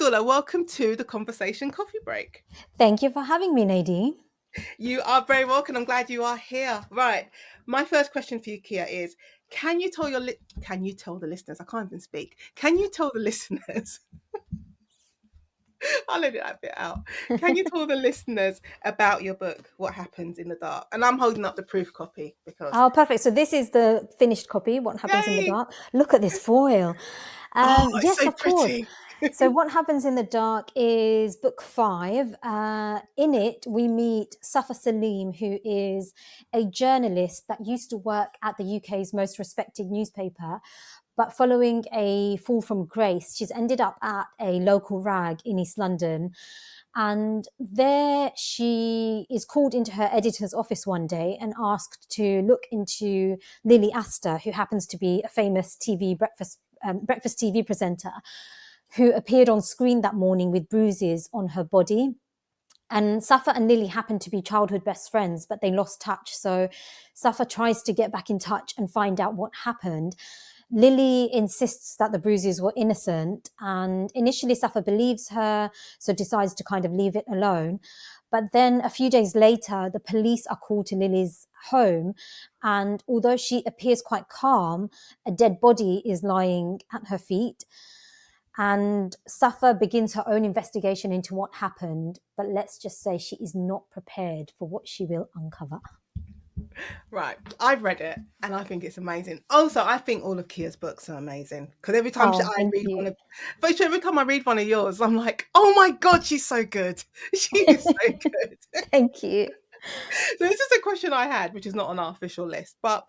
Abdullah, welcome to the Conversation Coffee Break. Thank you for having me, Nadine. You are very welcome. I'm glad you are here. Right. My first question for you, Kia, is can you tell the listeners? I can't even speak. Can you tell the listeners? I'll edit that bit out. Can you tell the listeners about your book, What Happens in the Dark? And I'm holding up the proof copy because Oh, perfect. So this is the finished copy, What Happens in the yay! Dark. Look at this foil. Oh, it's Yes, so of course. pretty. So What Happens in the Dark is book 5. In it, we meet Safa Salim, who is a journalist that used to work at the UK's most respected newspaper. But following a fall from grace, she's ended up at a local rag in East London. And there she is called into her editor's office one day and asked to look into Lily Astor, who happens to be a famous breakfast TV presenter who appeared on screen that morning with bruises on her body. And Safa and Lily happen to be childhood best friends, but they lost touch. So Safa tries to get back in touch and find out what happened. Lily insists that the bruises were innocent, and initially Safa believes her, so decides to kind of leave it alone. But then a few days later, the police are called to Lily's home, and although she appears quite calm, a dead body is lying at her feet. And Safa begins her own investigation into what happened, but let's just say she is not prepared for what she will uncover. Right. I've read it and I think it's amazing. Also, I think all of Kia's books are amazing because Oh, thank you. but every time I read one of yours, I'm like, oh my God, she's so good. She is so good. Thank you. So this is a question I had, which is not on our official list, but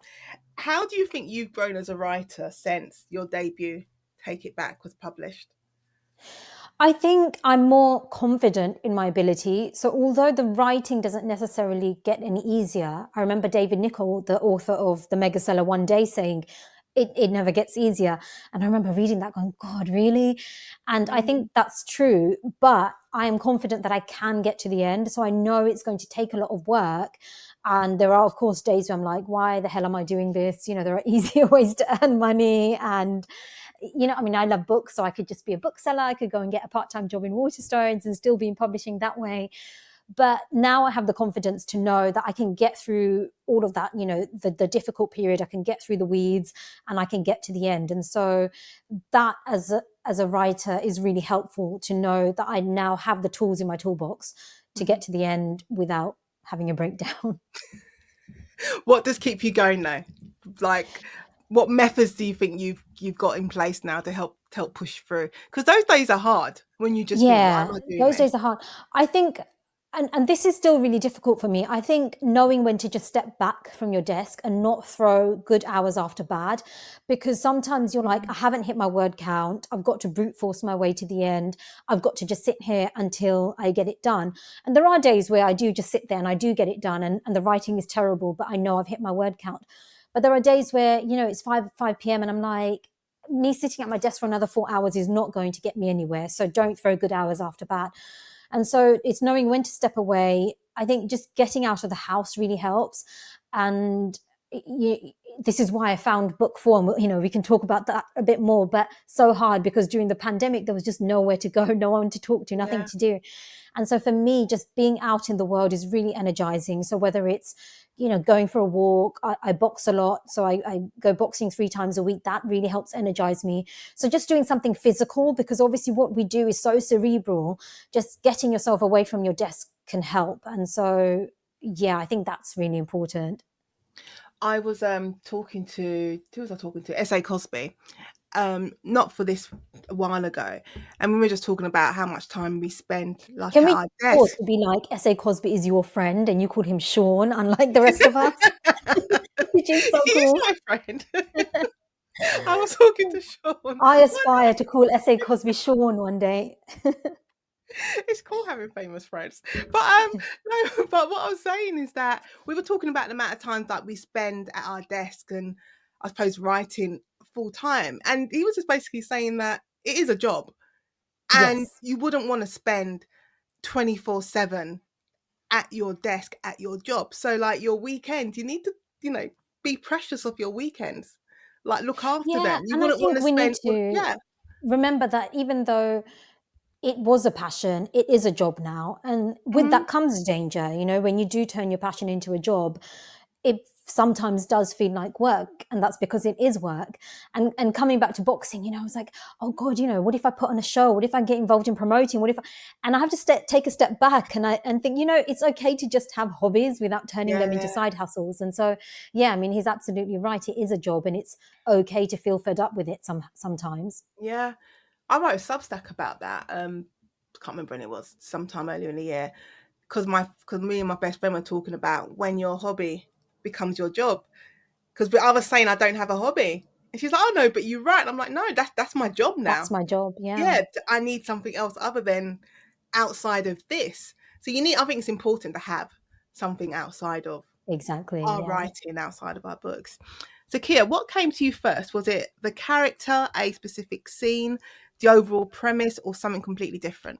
how do you think you've grown as a writer since your debut, Take It Back, was published? I think I'm more confident in my ability. So, although the writing doesn't necessarily get any easier, I remember David Nichol, the author of the mega seller One Day, saying it never gets easier. And I remember reading that going, God, really? And I Mm. think that's true. But I am confident that I can get to the end. So, I know it's going to take a lot of work. And there are, of course, days where I'm like, why the hell am I doing this? You know, there are easier ways to earn money. And I mean, I love books, so I could just be a bookseller. I could go and get a part-time job in Waterstones and still be in publishing that way. But now I have the confidence to know that I can get through all of that, the difficult period. I can get through the weeds and I can get to the end. And so that as a writer is really helpful to know that I now have the tools in my toolbox to get to the end without having a breakdown. What does keep you going though? Like, what methods do you think you've got in place now to help push through? Because those days are hard when you just think, why am Yeah, I doing those this? days are hard. I think, and this is still really difficult for me. I think knowing when to just step back from your desk and not throw good hours after bad, because sometimes you're like, I haven't hit my word count. I've got to brute force my way to the end. I've got to just sit here until I get it done. And there are days where I do just sit there and I do get it done, and the writing is terrible, but I know I've hit my word count. But there are days where, it's 5 p.m. and I'm like, me sitting at my desk for another 4 hours is not going to get me anywhere. So don't throw good hours after bad. And so it's knowing when to step away. I think just getting out of the house really helps. And this is why I found book form. We can talk about that a bit more, but so hard because during the pandemic, there was just nowhere to go, no one to talk to, nothing Yeah. to do. And so for me, just being out in the world is really energizing. So whether it's, going for a walk, I box a lot. So I go boxing 3 times a week. That really helps energize me. So just doing something physical, because obviously what we do is so cerebral, just getting yourself away from your desk can help. And so, yeah, I think that's really important. I was talking to who was I talking to? S.A. Cosby. Not for this a while ago. And we were just talking about how much time we spend like Can at we our pause desk. to be like, S.A. Cosby is your friend and you call him Sean, unlike the rest of us, which is so He's cool. my friend. I was talking to Sean. I aspire to call S.A. Cosby Sean one day. It's cool having famous friends. But no, but what I was saying is that we were talking about the amount of times that we spend at our desk and I suppose writing full time. And he was just basically saying that it is a job and Yes. you wouldn't want to spend 24/7 at your desk at your job. So like your weekends, you need to, be precious of your weekends. Like look after Yeah, them. You and I wouldn't want think to we need spend to yeah. remember that even though it was a passion. It is a job now. And with Mhm. that comes danger. You know, when you do turn your passion into a job, it sometimes does feel like work, and that's because it is work. And coming back to boxing, I was like, oh God, what if I put on a show? What if I get involved in promoting? What if and I have to take a step back and think, it's okay to just have hobbies without turning them into Yeah, side hustles. And so, yeah, I mean, he's absolutely right. It is a job, and it's okay to feel fed up with it sometimes. yeah. I wrote a Substack about that. Can't remember when it was, sometime earlier in the year, because me and my best friend were talking about when your hobby becomes your job. Because I was saying I don't have a hobby, and she's like, "Oh no, but you're right." And I'm like, "No, that's my job That's now. my job. Yeah, Yeah, I need something else other than outside of this." So I think it's important to have something outside of exactly. our Yeah. writing, outside of our books. So, Kia, what came to you first? Was it the character, a specific scene, the overall premise, or something completely different?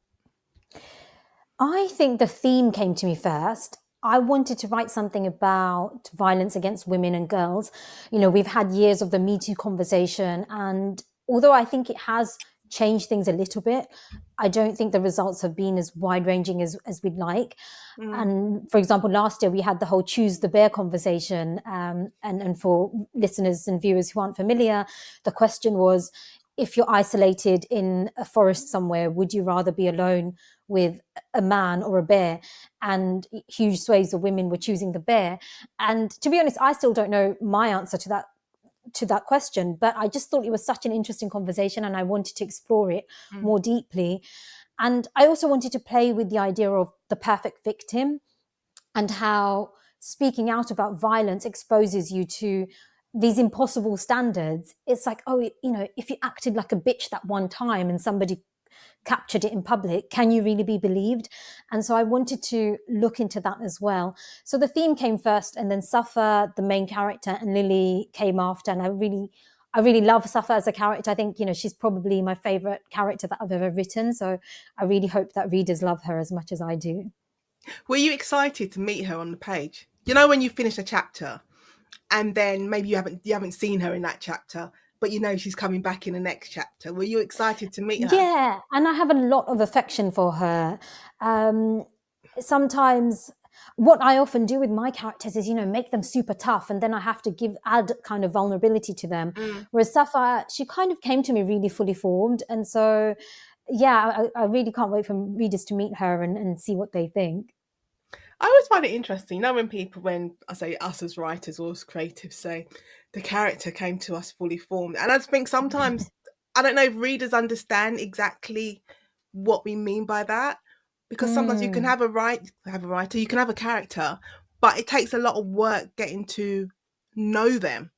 I think the theme came to me first. I wanted to write something about violence against women and girls. We've had years of the Me Too conversation, and although I think it has changed things a little bit, I don't think the results have been as wide ranging as we'd like. Mm, And for example, last year we had the whole choose the bear conversation. And for listeners and viewers who aren't familiar, the question was, if you're isolated in a forest somewhere, would you rather be alone with a man or a bear? And huge swathes of women were choosing the bear. And to be honest, I still don't know my answer to that question, but I just thought it was such an interesting conversation, and I wanted to explore it mm, more deeply. And I also wanted to play with the idea of the perfect victim, and how speaking out about violence exposes you to these impossible standards. It's like, oh, if you acted like a bitch that one time and somebody captured it in public, can you really be believed? And so I wanted to look into that as well. So the theme came first, and then Safa, the main character, and Lily came after. And I really love Safa as a character. I think, she's probably my favorite character that I've ever written. So I really hope that readers love her as much as I do. Were you excited to meet her on the page? You know, when you finish a chapter and then maybe you haven't seen her in that chapter, but you know she's coming back in the next chapter. Were you excited to meet her? Yeah, and I have a lot of affection for her. Um, Sometimes, what I often do with my characters is, make them super tough, and then I have to add kind of vulnerability to them. Mm. Whereas Safa, she kind of came to me really fully formed, and so yeah, I really can't wait for readers to meet her and see what they think. I always find it interesting, when people, when I say us as writers or as creatives, say the character came to us fully formed. And I just think sometimes, I don't know if readers understand exactly what we mean by that. Because sometimes you can Mm. have a writer, you can have a character, but it takes a lot of work getting to know them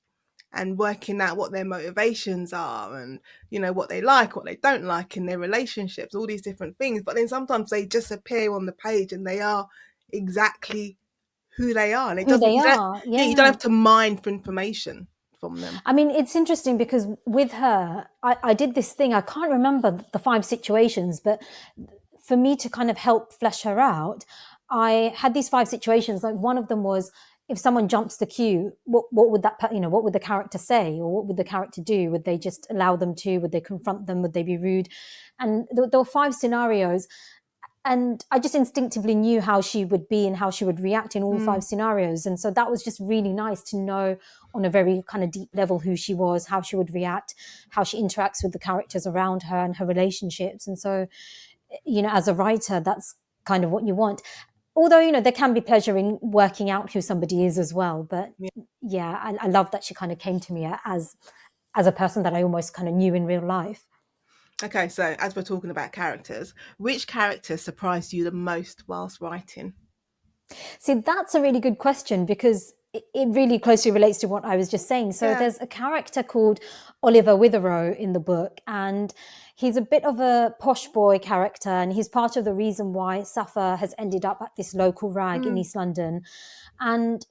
and working out what their motivations are and what they like, what they don't like in their relationships, all these different things. But then sometimes they just appear on the page and they are exactly who they are, and it Who doesn't they you don't are, yeah, you don't yeah. have to mine for information from them. I mean, it's interesting because with her, I did this thing. I can't remember the 5 situations, but for me to kind of help flesh her out, I had these 5 situations. Like, one of them was, if someone jumps the queue, what would what would the character say, or what would the character do? Would they just allow them to? Would they confront them? Would they be rude? And there were 5 scenarios, and I just instinctively knew how she would be and how she would react in all Mm. 5 scenarios. And so that was just really nice to know on a very kind of deep level who she was, how she would react, how she interacts with the characters around her and her relationships. And so, as a writer, that's kind of what you want. Although, there can be pleasure in working out who somebody is as well. But Yeah. yeah, I love that she kind of came to me as a person that I almost kind of knew in real life. Okay, so as we're talking about characters, which character surprised you the most whilst writing? See, that's a really good question, because it really closely relates to what I was just saying. So Yeah. there's a character called Oliver Witherow in the book, and he's a bit of a posh boy character, and he's part of the reason why Safa has ended up at this local rag in Mm. East London. And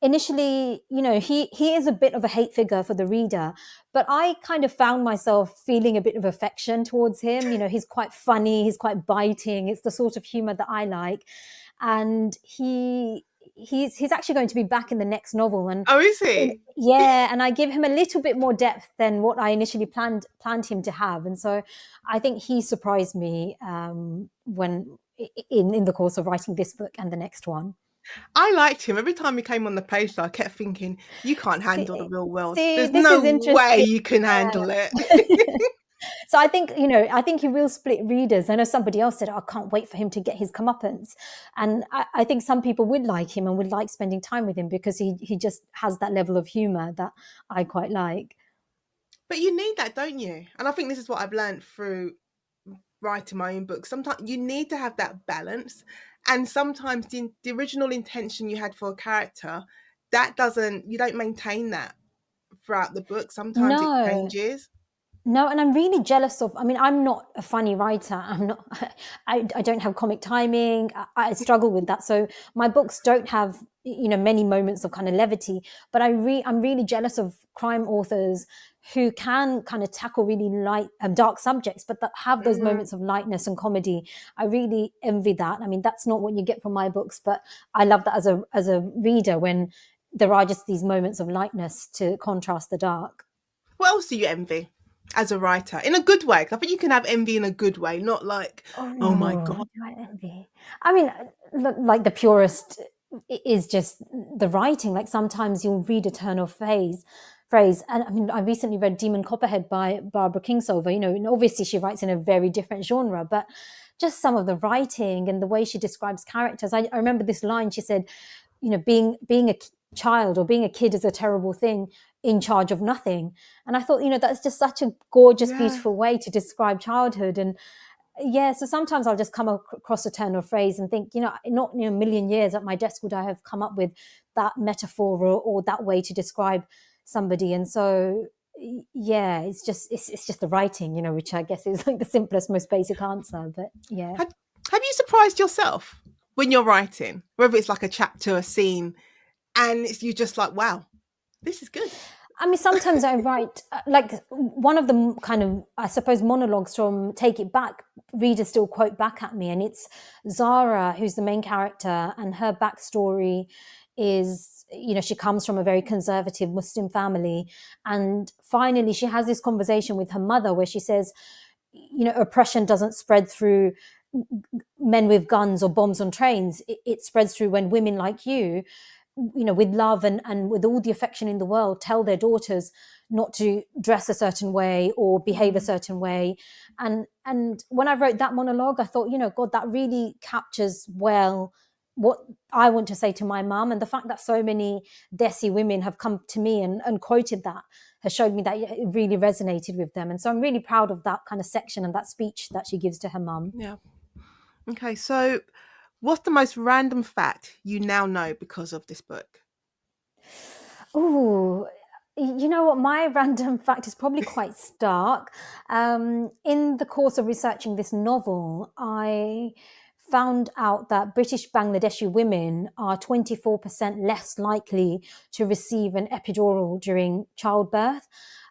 initially, he is a bit of a hate figure for the reader, but I kind of found myself feeling a bit of affection towards him. He's quite funny, he's quite biting. It's the sort of humor that I like. And he's actually going to be back in the next novel, and Oh, is he? yeah, and I give him a little bit more depth than what I initially planned him to have, and so I think he surprised me when in the course of writing this book and the next one. I liked him. Every time he came on the page, though, I kept thinking, you can't handle the See, real world. see, There's this no is way interesting. you can handle it. So I think, I think he will split readers. I know somebody else said, oh, I can't wait for him to get his comeuppance. And I think some people would like him and would like spending time with him because he just has that level of humor that I quite like. But you need that, don't you? And I think this is what I've learned through writing my own book. Sometimes you need to have that balance. And sometimes the original intention you had for a character, you don't maintain that throughout the book. Sometimes it No, changes. no, and I'm really jealous of. I mean, I'm not a funny writer. I'm not. I don't have comic timing. I struggle with that. So my books don't have many moments of kind of levity. But I'm really jealous of crime authors who can kind of tackle really light, dark subjects, but that have those Mm. moments of lightness and comedy. I really envy that. I mean, that's not what you get from my books, but I love that as a reader when there are just these moments of lightness to contrast the dark. What else do you envy as a writer? In a good way. 'Cause I think you can have envy in a good way, not like, oh my Oh, God. what do I envy? I mean, like the purest is just the writing. Like sometimes you'll read a turn of phrase. And I mean, I recently read Demon Copperhead by Barbara Kingsolver, and obviously she writes in a very different genre, but just some of the writing and the way she describes characters. I remember this line she said, being a child or being a kid is a terrible thing in charge of nothing. And I thought, that's just such a gorgeous, Yeah. beautiful way to describe childhood. And yeah, so sometimes I'll just come across a turn or phrase and think, not in a million years at my desk would I have come up with that metaphor or that way to describe somebody. And so, yeah, it's just the writing, which I guess is like the simplest, most basic answer. But yeah, Have, have you surprised yourself when you're writing, whether it's like a chapter, a scene, and you just like, wow, this is good. I mean, sometimes I write like one of the kind of, I suppose, monologues from Take It Back. Readers still quote back at me, and it's Zara, who's the main character, and her backstory is, she comes from a very conservative Muslim family, and finally she has this conversation with her mother where she says, oppression doesn't spread through men with guns or bombs on trains. It spreads through when women like you, with love and with all the affection in the world, tell their daughters not to dress a certain way or behave a Mm. certain way. And when I wrote that monologue, I thought, God, that really captures well what I want to say to my mum. And the fact that so many Desi women have come to me and quoted that has showed me that it really resonated with them. And so I'm really proud of that kind of section and that speech that she gives to her mum. Yeah. Okay. So, what's the most random fact you now know because of this book? Oh, you know what? My random fact is probably quite stark. In the course of researching this novel, I found out that British Bangladeshi women are 24% less likely to receive an epidural during childbirth.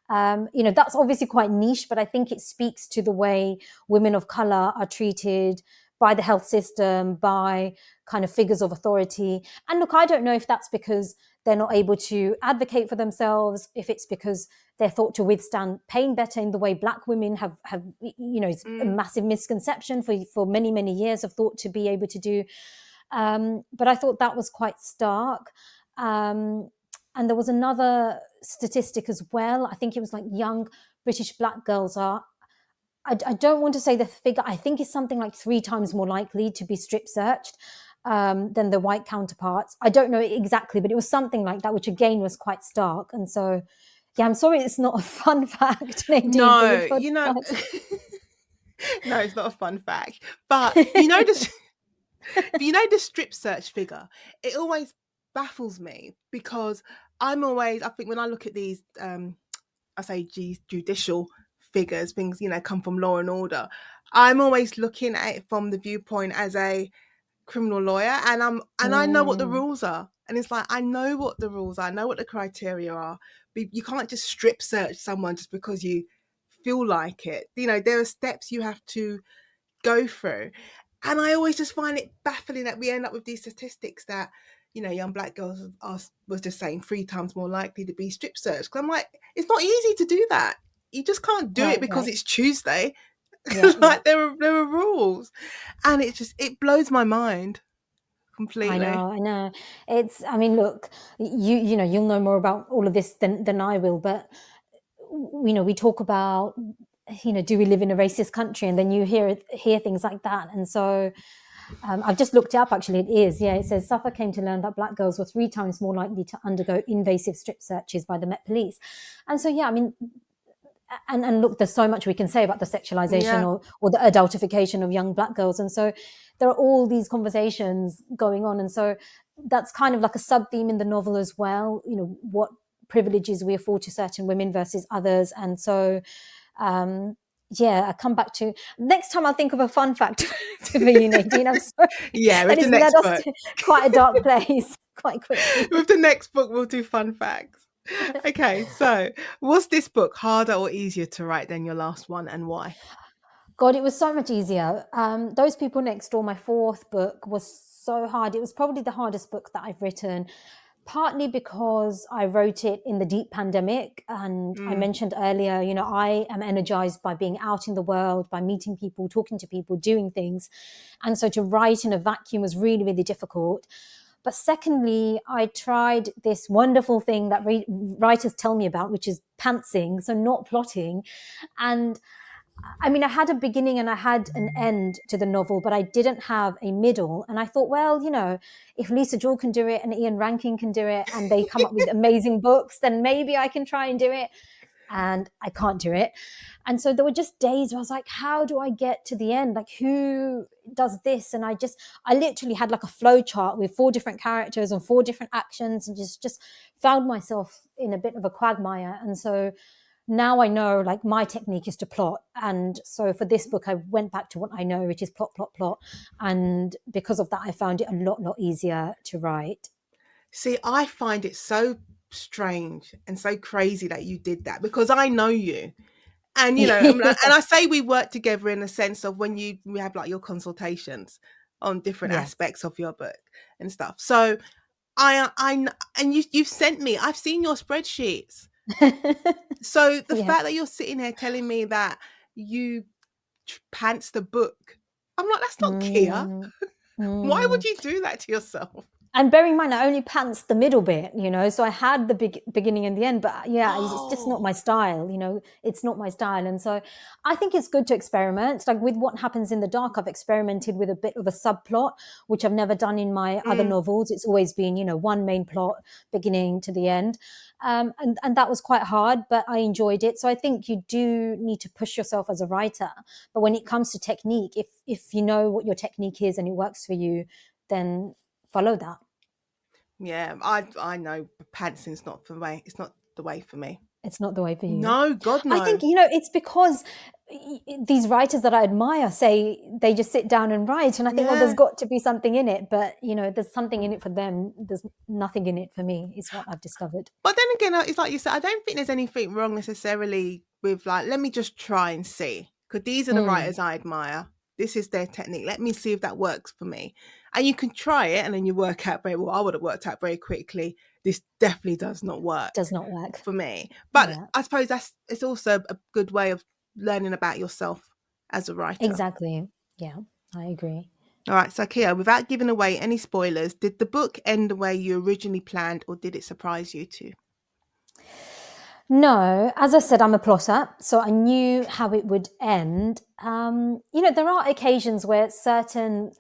That's obviously quite niche, but I think it speaks to the way women of color are treated by the health system, by kind of figures of authority. And look, I don't know if that's because they're not able to advocate for themselves, if it's because they're thought to withstand pain better in the way Black women have it's a Mm. massive misconception for many, many years of thought to be able to do. But I thought that was quite stark. And there was another statistic as well. I think it was like young British Black girls are, I don't want to say the figure, I think it's something like 3 times more likely to be strip searched than the white counterparts. I don't know exactly, but it was something like that, which again was quite stark. And so, yeah, I'm sorry it's not a fun fact, Nadine, for your No, podcast. no, it's not a fun fact. But the strip search figure, it always baffles me because I think when I look at these, I say judicial figures, things, come from law and order, I'm always looking at it from the viewpoint as a criminal lawyer, and I know what the Mm, rules are. And it's like, I know what the rules are, I know what the criteria are. But you can't just strip search someone just because you feel like it. There are steps you have to go through. And I always just find it baffling that we end up with these statistics that, young black girls was just saying 3 times more likely to be strip searched. Because I'm like, it's not easy to do that. You just can't do it Right, because right. it's Tuesday. Yeah, yeah. Like there are rules, and it blows my mind I completely. know, I know. I mean, look, you'll know more about all of this than I will, but we talk about, do we live in a racist country? And then you hear things like that. And so I've just looked it up, actually. It is, yeah. It says Safa came to learn that black girls were 3 times more likely to undergo invasive strip searches by the Met Police. And so, yeah, I mean, and look, there's so much we can say about the sexualization Yeah. or the adultification of young black girls. And so there are all these conversations going on. And so that's kind of like a sub theme in the novel as well, what privileges we afford to certain women versus others. And so, yeah, I come back to next time I'll think of a fun fact for you, Nadine. I'm sorry. Yeah, That with the has led next us book. to quite a dark place quite quickly. With the next book, we'll do fun facts. Okay, so was this book harder or easier to write than your last one, and why? God, it was so much easier. Those People Next Door, my fourth book, was so hard. It was probably the hardest book that I've written, partly because I wrote it in the deep pandemic. And I Mm. mentioned earlier, I am energized by being out in the world, by meeting people, talking to people, doing things. And so to write in a vacuum was really, really difficult. But secondly, I tried this wonderful thing that writers tell me about, which is pantsing, so not plotting. And I mean, I had a beginning and I had an end to the novel, but I didn't have a middle. And I thought, well, if Lisa Jewell can do it and Ian Rankin can do it and they come up with amazing books, then maybe I can try and do it. And I can't do it. And so there were just days where I was like, how do I get to the end? Like, who does this? And I literally had like a flow chart with 4 different characters and 4 different actions, and just found myself in a bit of a quagmire. And so now I know, like, my technique is to plot. And so for this book, I went back to what I know, which is plot, plot, plot. And because of that, I found it a lot easier to write. See, I find it so strange and so crazy that you did that because I know you. And and I say we work together in the sense of when we have like your consultations on different Yes. aspects of your book and stuff. So and you've sent me. I've seen your spreadsheets. So the Yeah. fact that you're sitting here telling me that you pants the book, I'm like, that's not Kia. Mm, Why would mm. you do that to yourself? And bearing in mind, I only pants the middle bit, so I had the beginning and the end, but yeah, it's just not Oh, my style, it's not my style. And so I think it's good to experiment. Like with What Happens in the Dark, I've experimented with a bit of a subplot, which I've never done in my other mm. novels. It's always been, one main plot, beginning to the end. And that was quite hard, but I enjoyed it. So I think you do need to push yourself as a writer. But when it comes to technique, if you know what your technique is and it works for you, then follow that. Yeah, I know pantsing's not for me. It's not the way for me. It's not the way for you. No, God I think, no. it's because these writers that I admire say they just sit down and write. And I think, well, there's Yeah. got to be something in it. But, there's something in it for them. There's nothing in it for me, is what I've discovered. But then again, it's like you said, I don't think there's anything wrong necessarily with like, let me just try and see. Because these are the Mm, writers I admire. This is their technique. Let me see if that works for me. And you can try it and then you work out very well. I would have worked out very quickly. This definitely does not work does not work. for me. But Yeah, I suppose it's also a good way of learning about yourself as a writer. exactly. Yeah, I agree. All right, so Kia, without giving away any spoilers, did the book end the way you originally planned or did it surprise you too? No, as I said, I'm a plotter, so I knew how it would end. There are occasions where certain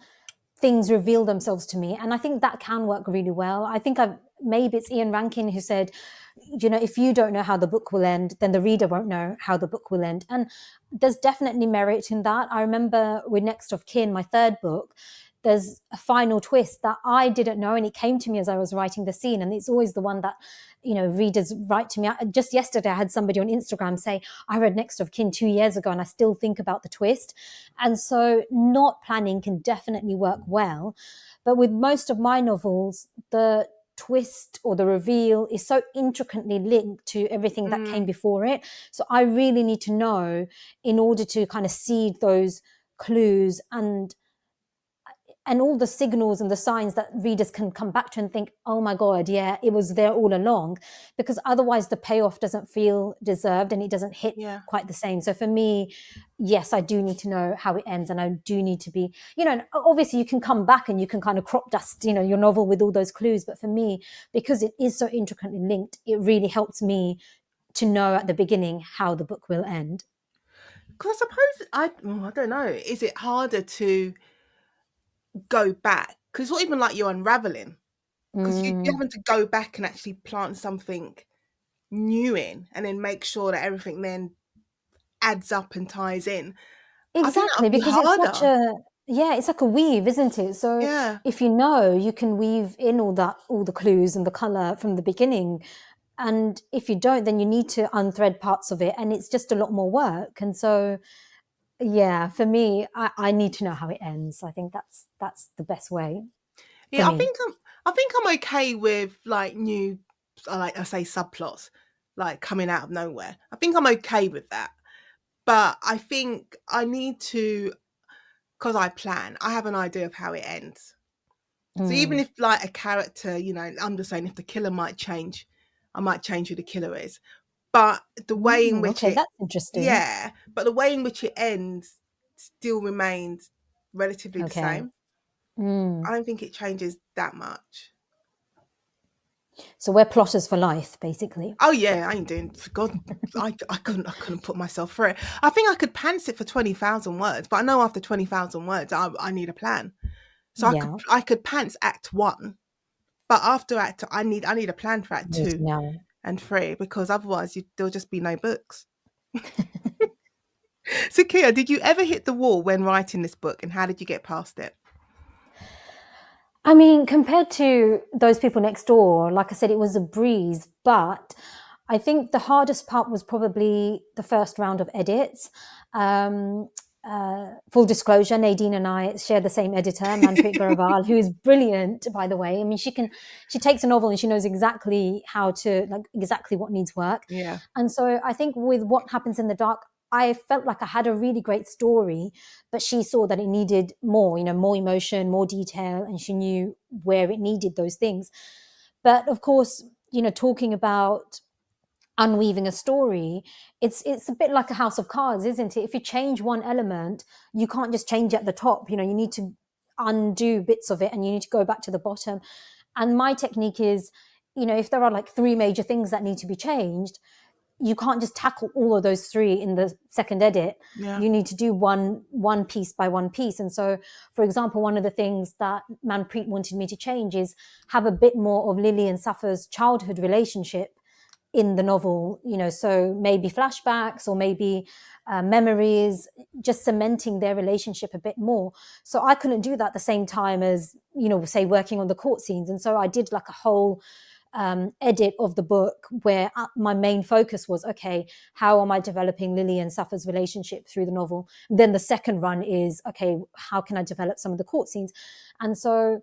things reveal themselves to me, and I think that can work really well. I think maybe it's Ian Rankin who said, if you don't know how the book will end, then the reader won't know how the book will end. And there's definitely merit in that. I remember with Next of Kin, my third book, there's a final twist that I didn't know, and it came to me as I was writing the scene. And it's always the one that, readers write to me. Just yesterday, I had somebody on Instagram say, I read Next of Kin 2 years ago, and I still think about the twist. And so not planning can definitely work well. But with most of my novels, the twist or the reveal is so intricately linked to everything that came Mm, before it. So I really need to know in order to kind of seed those clues. And and all the signals and the signs that readers can come back to and think, oh my God, yeah, it was there all along, because otherwise the payoff doesn't feel deserved and it doesn't hit Yeah. quite the same. So for me, yes, I do need to know how it ends, and I do need to be, and obviously you can come back and you can kind of crop dust, your novel with all those clues. But for me, because it is so intricately linked, it really helps me to know at the beginning how the book will end. Because I suppose I don't know. Is it harder to go back? Because it's not even like you're unraveling. Because you're Mm. having to go back and actually plant something new in, and then make sure that everything then adds up and ties in. I think that Exactly, would be because it's such harder. a yeah, it's like a weave, isn't it? So Yeah. if you can weave in all the clues and the color from the beginning. And if you don't, then you need to unthread parts of it, and it's just a lot more work. And so, yeah, for me, I need to know how it ends. I think that's the best way for Yeah, me. I think I'm okay with like new, like I say, subplots like coming out of nowhere. I think I'm okay with that. But I think I need to, because I plan, I have an idea of how it ends. So even Mm. if like a character, I'm just saying if the killer might change, I might change who the killer is. But the way in which Okay, that's interesting. yeah, but the way in which it ends still remains relatively the Okay. same. Mm. I don't think it changes that much. So we're plotters for life, basically. Oh yeah, I ain't doing for God. I couldn't put myself through it. I think I could pants it for 20,000 words, but I know after 20,000 words, I need a plan. So Yeah, I could pants act one, but after act I need a plan for act need to two know. and three, because otherwise there'll just be no books. So Kia, did you ever hit the wall when writing this book, and how did you get past it? I mean, compared to those people next door, like I said, it was a breeze. But I think the hardest part was probably the first round of edits. Um, Full disclosure, Nadine and I share the same editor, Manpreet Garaval, who is brilliant, by the way. I mean, she takes a novel and she knows exactly how to, like, exactly what needs work. Yeah, And so I think with What Happens in the Dark, I felt like I had a really great story, but she saw that it needed more, more emotion, more detail, and she knew where it needed those things. But of course, talking about unweaving a story, it's a bit like a house of cards, isn't it? If you change one element, you can't just change at the top. You need to undo bits of it, and you need to go back to the bottom. And my technique is, if there are like three major things that need to be changed, you can't just tackle all of those three in the second edit. yeah, You need to do one piece by one piece. And so, for example, one of the things that Manpreet wanted me to change is have a bit more of Lily and Safa's childhood relationship in the novel, so maybe flashbacks or maybe memories, just cementing their relationship a bit more. So I couldn't do that at the same time as, say, working on the court scenes. And so I did like a whole edit of the book where my main focus was, okay, how am I developing Lily and Safa's relationship through the novel? Then the second run is, okay, how can I develop some of the court scenes? And so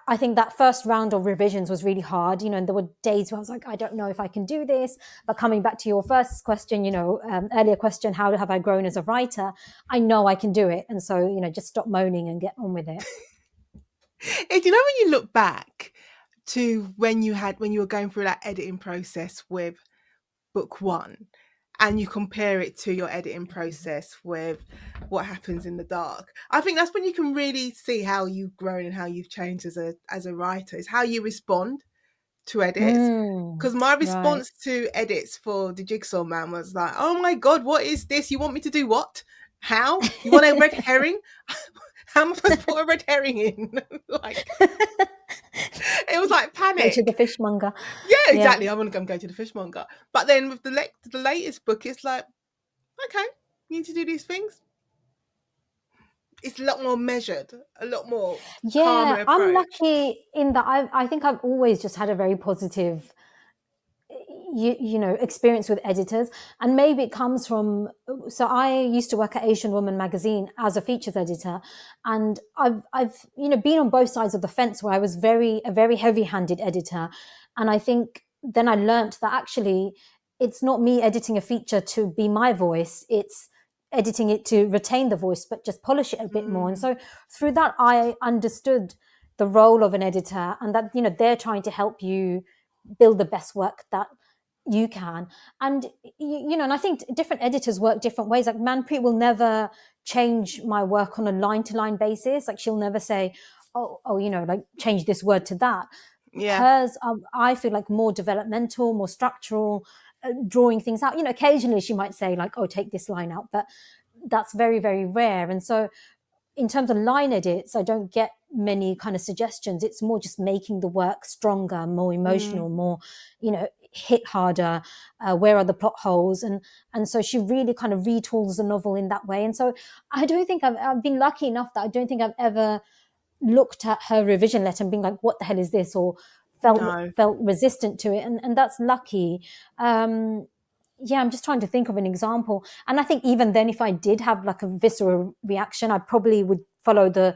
I think that first round of revisions was really hard, and there were days where I was like, I don't know if I can do this. But coming back to your first question, earlier question, how have I grown as a writer? I know I can do it. And so, just stop moaning and get on with it. and when you look back to when you were going through that editing process with book one, and you compare it to your editing process with What Happens in the Dark, I think that's when you can really see how you've grown and how you've changed as a writer, is how you respond to edits. Because my Right. response to edits for the Jigsaw Man was like, oh my God, what is this? You want me to do what? How? You want a red herring? How am I supposed to put a red herring in? Like, it was like Go to the panic. fishmonger. Yeah, Yeah. exactly. I want to go to the fishmonger. But then with the latest book, it's like, okay, you need to do these things. It's a lot more measured, a lot more calmer Yeah. I'm approach. lucky in that I think I've always just had a very positive experience with editors, and maybe it comes from, so I used to work at Asian Woman magazine as a features editor, and I've been on both sides of the fence, where I was a very heavy-handed editor, and I think then I learned that actually it's not me editing a feature to be my voice, it's editing it to retain the voice, but just polish it a bit more. And Mm. so through that, I understood the role of an editor, and that, they're trying to help you build the best work that you can. And and I think different editors work different ways. Like Manpreet will never change my work on a line to line basis. Like she'll never say, oh, like change this word to that. Yeah. Hers, I feel like more developmental, more structural, drawing things out. Occasionally she might say like, oh, take this line out, but that's very, very rare. And so in terms of line edits, I don't get many kind of suggestions. It's more just making the work stronger, more emotional, Mm. more, hit harder. Where are the plot holes? And so she really kind of retools the novel in that way. And so I don't think I've been lucky enough that I don't think I've ever looked at her revision letter and been like, what the hell is this? Or No. felt resistant to it. And that's lucky. Yeah, I'm just trying to think of an example. And I think even then, if I did have like a visceral reaction, I probably would follow the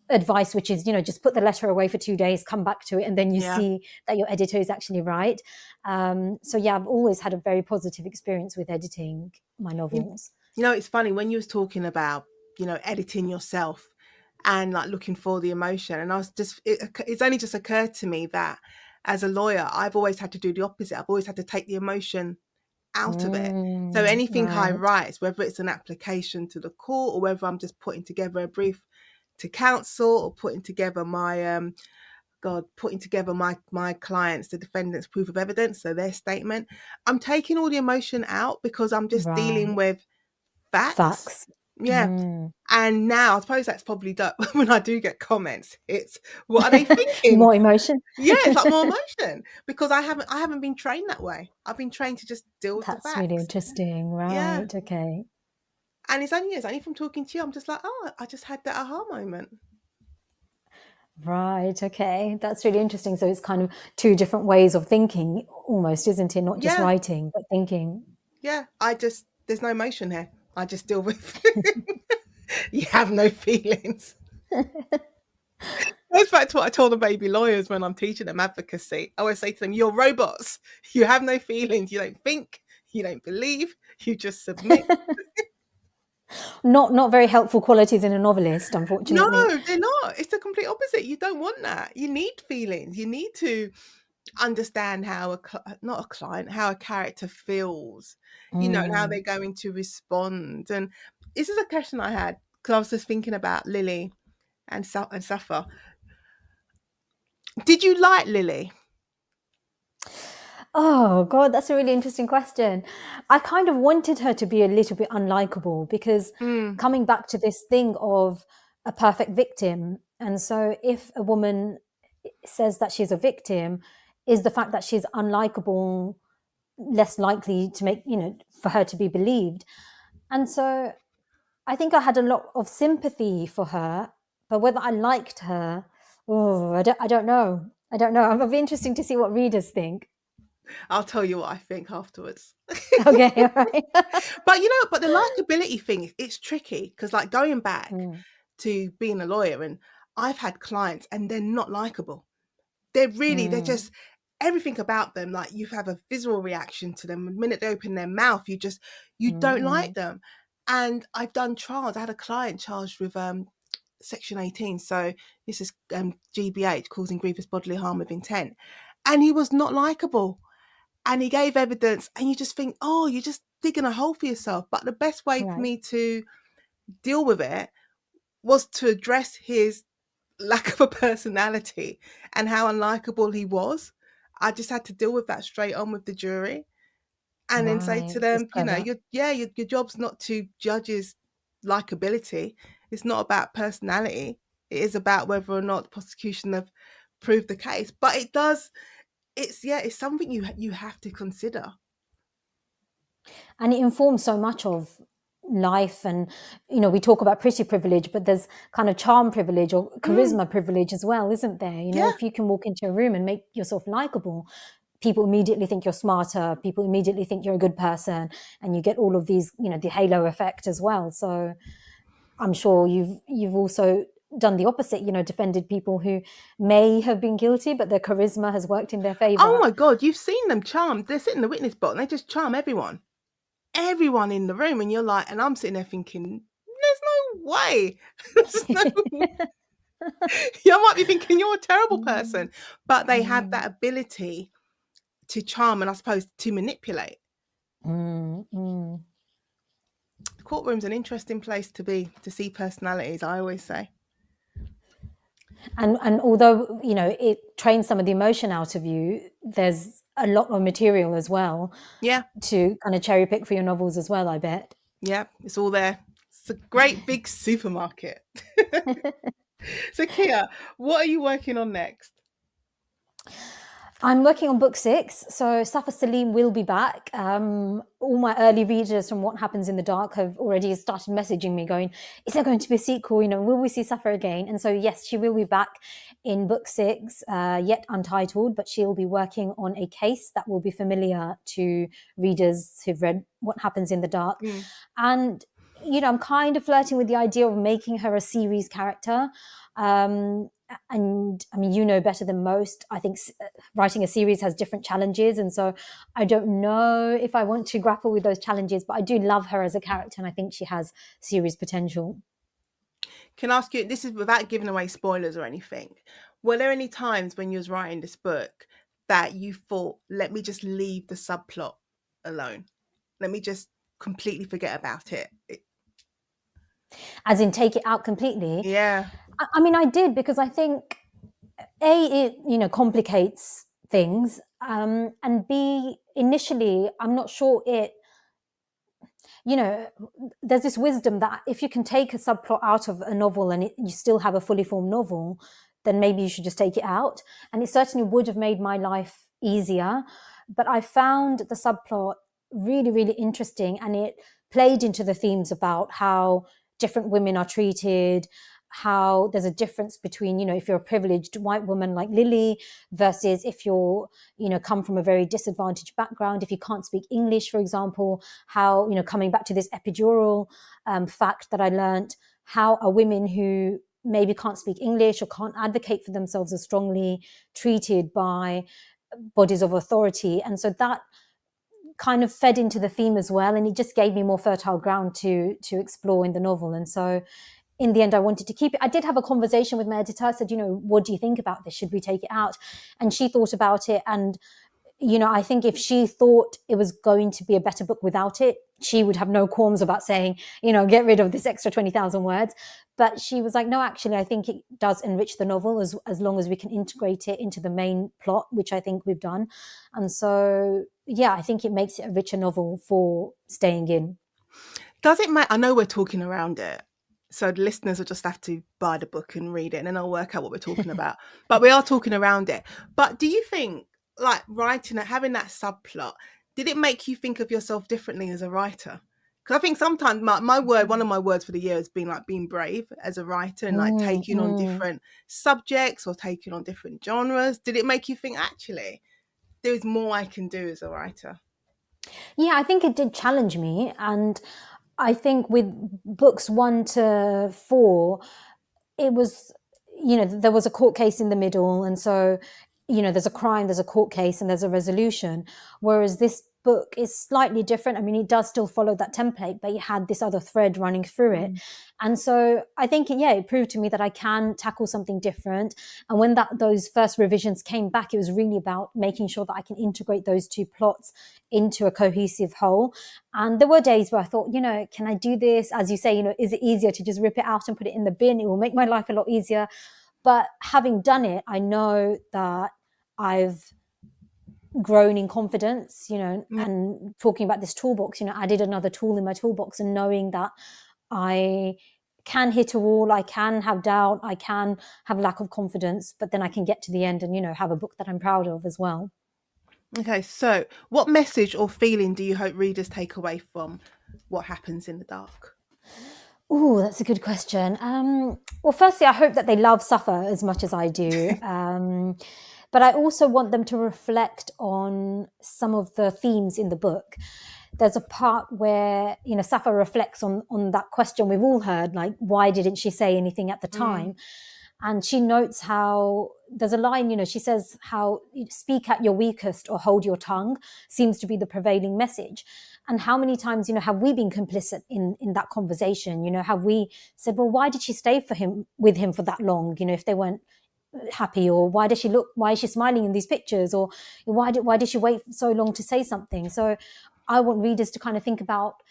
advice, which is, just put the letter away for 2 days, come back to it, and then you Yeah. see that your editor is actually right. So yeah, I've always had a very positive experience with editing my novels. It's funny when you was talking about, editing yourself and like looking for the emotion. And I was it's only just occurred to me that as a lawyer, I've always had to do the opposite. I've always had to take the emotion out of it. So anything I Right. write, whether it's an application to the court or whether I'm just putting together a brief to counsel or putting together my my clients, the defendant's proof of evidence, so their statement, I'm taking all the emotion out because I'm just dealing Right. with facts. Facts. Yeah. Mm. And now I suppose that's probably done when I do get comments. It's what are they thinking? More emotion. Yeah, it's like more emotion because I haven't been trained that way. I've been trained to just deal with the That's really facts. interesting. Yeah. Right. Okay. And it's only from talking to you, I'm just like, oh, I just had that aha moment. Right. Okay. That's really interesting. So it's kind of two different ways of thinking, almost, isn't it? Not just Yeah, writing, but thinking. yeah. There's no emotion here. I just deal with you have no feelings. Goes back to what I told the baby lawyers when I'm teaching them advocacy. I always say to them, you're robots. You have no feelings. You don't think, you don't believe, you just submit. Not very helpful qualities in a novelist, No, unfortunately. they're not. It's the complete opposite. You don't want that. You need feelings. You need to understand how not a client, how a character feels, and how they're Mm. going to respond. And this is a question I had because I was just thinking about Lily and Safa. Did you like Lily? Oh God, that's a really interesting question. I kind of wanted her to be a little bit unlikable because Mm, coming back to this thing of a perfect victim. And so if a woman says that she's a victim, is the fact that she's unlikable less likely to make, for her to be believed? And so I think I had a lot of sympathy for her, but whether I liked her, oh, I don't know. I don't know. It'll be interesting to see what readers think. I'll tell you what I think afterwards. Okay, all right. But the likability thing, it's tricky because, like, going back Mm, to being a lawyer, and I've had clients and they're not likable. They're mm, just everything about them. Like you have a visual reaction to them. The minute they open their mouth, you don't like mm, them. And I've done trials. I had a client charged with Section 18. So this is GBH, causing grievous bodily harm with intent. And he was not likable. And he gave evidence, and you just think, oh, you're just digging a hole for yourself. But the best way for right, me to deal with it was to address his lack of a personality and how unlikable he was. I just had to deal with that straight on with the jury and then say right. to That's them, clever. your job's not to judge his likability. It's not about personality. It is about whether or not the prosecution have proved the case. But it's something you have to consider. And it informs so much of life. And, we talk about pretty privilege, but there's kind of charm privilege or Mm, charisma privilege as well, isn't there? yeah. If you can walk into a room and make yourself likable, people immediately think you're smarter, people immediately think you're a good person, and you get all of these, the halo effect as well. So I'm sure you've also done the opposite, defended people who may have been guilty, but their charisma has worked in their Oh favor. my God, you've seen them charm. They sit in the witness box and they just charm everyone. everyone in the room, and you're like, and I'm sitting there thinking, there's no way. There's no. You might be thinking you're a terrible person, but they have that ability to charm and I suppose to manipulate. The courtroom's an interesting place to be, to see personalities, I always say. And although, you know, it trains some of the emotion out of you, there's a lot of material as well Yeah, to kind of cherry pick for your novels as well, I bet. yeah, it's all there. It's a great big supermarket. So, Kia, what are you working on next? I'm working on book 6, so Safa Salim will be back. All my early readers from What Happens in the Dark have already started messaging me going, is there going to be a sequel? You know, will we see Safa again? And so, yes, she will be back in book 6, yet untitled, but she'll be working on a case that will be familiar to readers who've read What Happens in the Dark. And, you know, I'm kind of flirting with the idea of making her a series character. And I mean, you know better than most, I think writing a series has different challenges. And so I don't know if I want to grapple with those challenges, but I do love her as a character and I think she has series potential. Can I ask you, this is without giving away spoilers or anything, were there any times when you was writing this book that you thought, let me just leave the subplot alone? Let me just completely forget about it. As in take it out completely? Yeah. I mean, I did, because I think, A, it, you know, complicates things, and B, initially, I'm not sure it, you know, there's this wisdom that if you can take a subplot out of a novel and you still have a fully formed novel, then maybe you should just take it out. And it certainly would have made my life easier. But I found the subplot really, really interesting, and it played into the themes about how different women are treated, how there's a difference between, you know, if you're a privileged white woman like Lily versus if you're, you know, come from a very disadvantaged background, if you can't speak English, for example, how, you know, coming back to this epidural fact that I learned, how are women who maybe can't speak English or can't advocate for themselves as strongly treated by bodies of authority. And so that kind of fed into the theme as well, and it just gave me more fertile ground to explore in the novel. And so in the end, I wanted to keep it. I did have a conversation with my editor. I said, you know, what do you think about this? Should we take it out? And she thought about it. And, you know, I think if she thought it was going to be a better book without it, she would have no qualms about saying, you know, get rid of this extra 20,000 words. But she was like, no, actually, I think it does enrich the novel as long as we can integrate it into the main plot, which I think we've done. And so, yeah, I think it makes it a richer novel for staying in. Does it matter? I know we're talking around it, so the listeners will just have to buy the book and read it, and then I'll work out what we're talking about. But we are talking around it. But do you think, like, writing it, having that subplot, did it make you think of yourself differently as a writer? Because I think sometimes my word, one of my words for the year has been like being brave as a writer and like taking on different subjects or taking on different genres. Did it make you think, actually, there's more I can do as a writer? Yeah, I think it did challenge me. And I think with books 1 to 4, it was, you know, there was a court case in the middle. And so, you know, there's a crime, there's a court case, and there's a resolution. Whereas this book is slightly different. I mean, it does still follow that template, but it had this other thread running through it. And so I think, yeah, it proved to me that I can tackle something different. And when those first revisions came back, it was really about making sure that I can integrate those two plots into a cohesive whole. And there were days where I thought, you know, can I do this? As you say, you know, is it easier to just rip it out and put it in the bin? It will make my life a lot easier. But having done it, I know that I've grown in confidence, you know, and talking about this toolbox, you know, added another tool in my toolbox, and knowing that I can hit a wall, I can have doubt, I can have lack of confidence, but then I can get to the end and, you know, have a book that I'm proud of as well. Okay, so what message or feeling do you hope readers take away from What Happens in the Dark? Oh, that's a good question. Well, firstly, I hope that they love Safa as much as I do. But I also want them to reflect on some of the themes in the book. There's a part where, you know, Safa reflects on that question we've all heard, like, why didn't she say anything at the time? And she notes how there's a line, she says how speak at your weakest or hold your tongue seems to be the prevailing message. And how many times, have we been complicit in that conversation? Have we said, well, why did she stay with him for that long? If they weren't happy, or why is she smiling in these pictures, or why did she wait so long to say something? So I want readers to kind of think about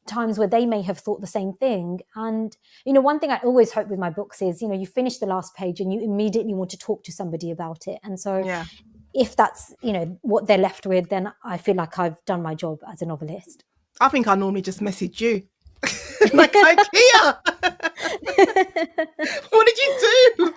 times where they may have thought the same thing. And one thing I always hope with my books is you finish the last page and you immediately want to talk to somebody about it. And so if that's what they're left with, then I feel like I've done my job as a novelist. I think I normally just message you like, Kia, what did you do?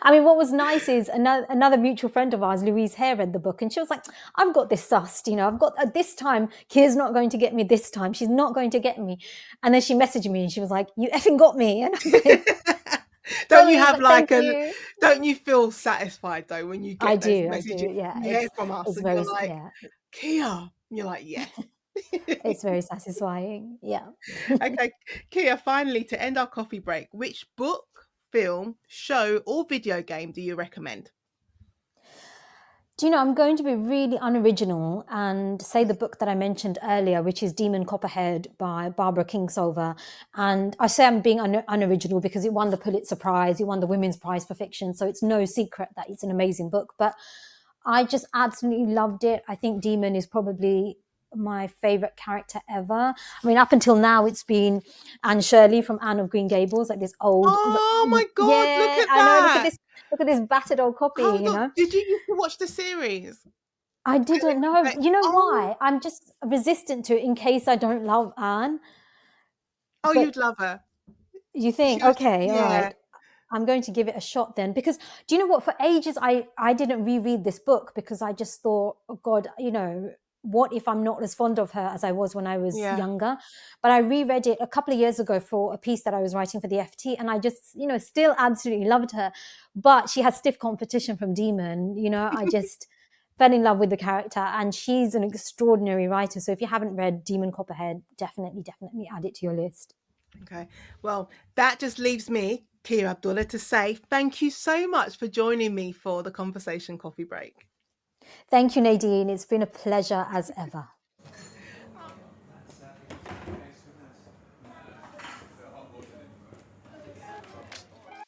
I mean, what was nice is another mutual friend of ours, Louise Hare, read the book and she was like, I've got this sussed, I've got this time, Kia's not going to get me this time. She's not going to get me. And then she messaged me and she was like, you effing got me. And I was like, don't you feel satisfied though when you get those messages? Yeah, you hear from us and you're like, Kia, and you're like, yeah. It's very satisfying. Yeah. Okay, Kia, finally, to end our coffee break, which book, film, show or video game do you recommend? Do you know, I'm going to be really unoriginal and say the book that I mentioned earlier, which is Demon Copperhead by Barbara Kingsolver. And I say I'm being unoriginal because it won the Pulitzer Prize, it won the Women's Prize for Fiction, so it's no secret that it's an amazing book. But I just absolutely loved it. I think Demon is probably my favorite character ever. I mean, up until now, it's been Anne Shirley from Anne of Green Gables, like this old. Oh my God! Yeah, look at that! I know. Look at this battered old copy. Did you used to watch the series? I didn't know. You know why? I'm just resistant to it in case I don't love Anne. Oh, but you'd love her. You think? Okay, all right. I'm going to give it a shot then, because do you know what? For ages, I didn't reread this book because I just thought, oh God, what if I'm not as fond of her as I was when I was younger? But I reread it a couple of years ago for a piece that I was writing for the FT, and I just, still absolutely loved her. But she had stiff competition from Demon. I just fell in love with the character, and she's an extraordinary writer. So if you haven't read Demon Copperhead, definitely add it to your list. Okay. Well, that just leaves me, Kia Abdullah, to say thank you so much for joining me for the Conversation Coffee Break. Thank you, Nadine. It's been a pleasure as ever.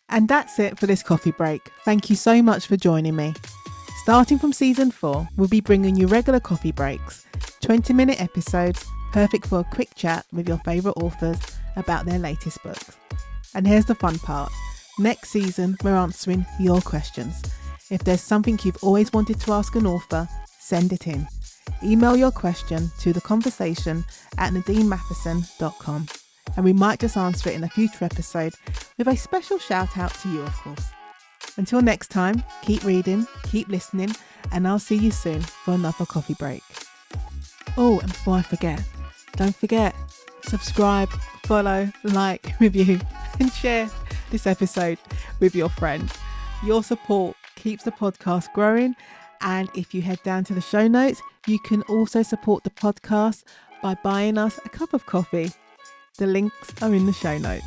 And that's it for this coffee break. Thank you so much for joining me. Starting from season 4, we'll be bringing you regular coffee breaks, 20-minute episodes, perfect for a quick chat with your favourite authors about their latest books. And here's the fun part. Next season, we're answering your questions. If there's something you've always wanted to ask an author, send it in. Email your question to theconversation@nadinematthieson.com, and we might just answer it in a future episode with a special shout out to you, of course. Until next time, keep reading, keep listening, and I'll see you soon for another coffee break. Oh, and before I forget, don't forget, subscribe, follow, like, review, and share this episode with your friends. Your support keeps the podcast growing, and if you head down to the show notes, you can also support the podcast by buying us a cup of coffee. The links are in the show notes.